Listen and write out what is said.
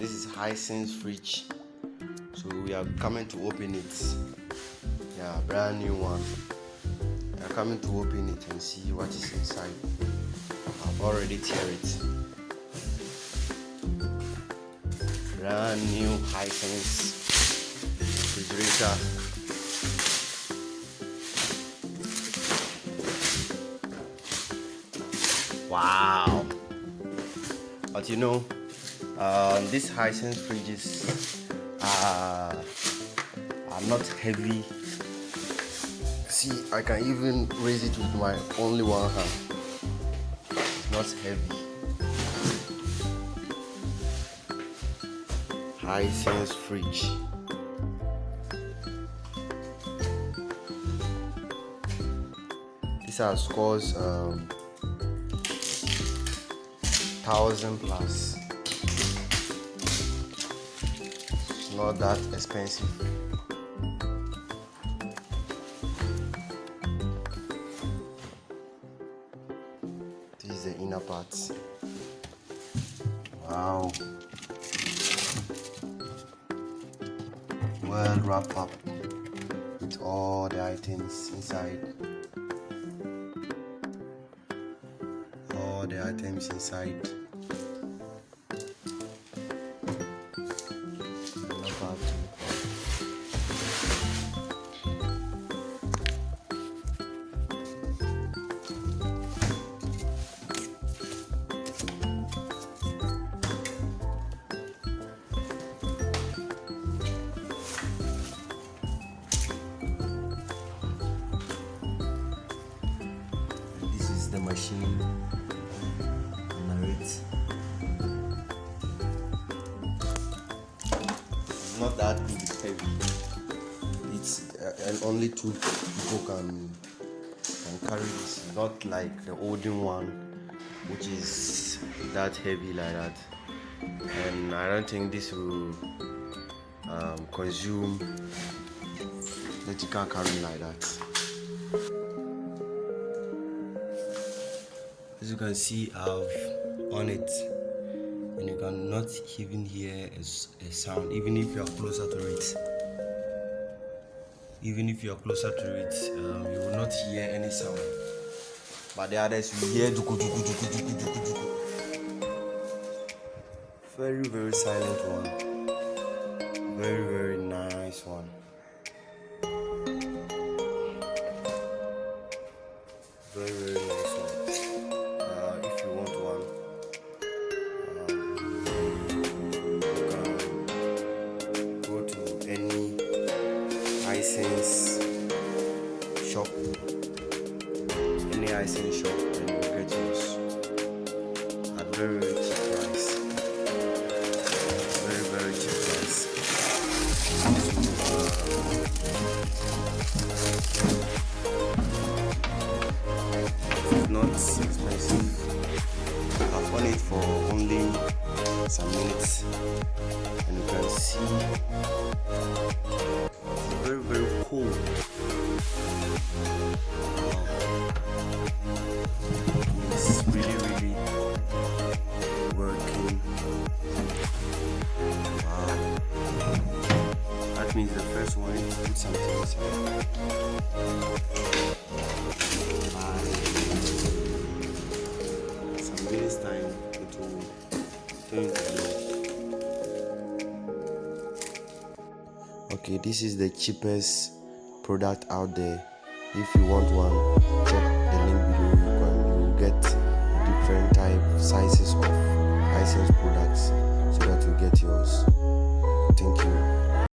This is Hisense fridge. So we are coming to open it. Yeah, brand new one. We are coming to open it and see what is inside. I've already teared it. Brand new Hisense refrigerator. Wow. But you know, these Hisense fridges are not heavy. See, I can even raise it with my only one hand. It's not heavy. Hisense fridge. This has cost 1,000 plus. It's not that expensive. This is the inner part. Wow. Well wrapped up with all the items inside. All the items inside. The machine under it. It's not that big, it's heavy. It's and only two people can carry this. It's not like the olden one, which is that heavy like that. And I don't think this will consume that you can't carry like that. As you can see, I've on it, and you cannot even hear a sound, even if you are closer to it. Even if you are closer to it, you will not hear any sound. But the others will hear duku duku duku duku duku duku. Very, very silent one. Very, very nice one. Very, very nice one. If you want one, you can go to any Hisense shop, and you get yours at very, very cheap price. Very, very cheap price. It's not expensive. I've on it for only some minutes, and you can see it's very, very cold. It's really, really working. Wow. That means the first one is put something inside. This time it will turn to blue. Okay, this is the cheapest product out there. If you want one, check the link below. You will get different sizes of Hisense products so that you get yours. Thank you.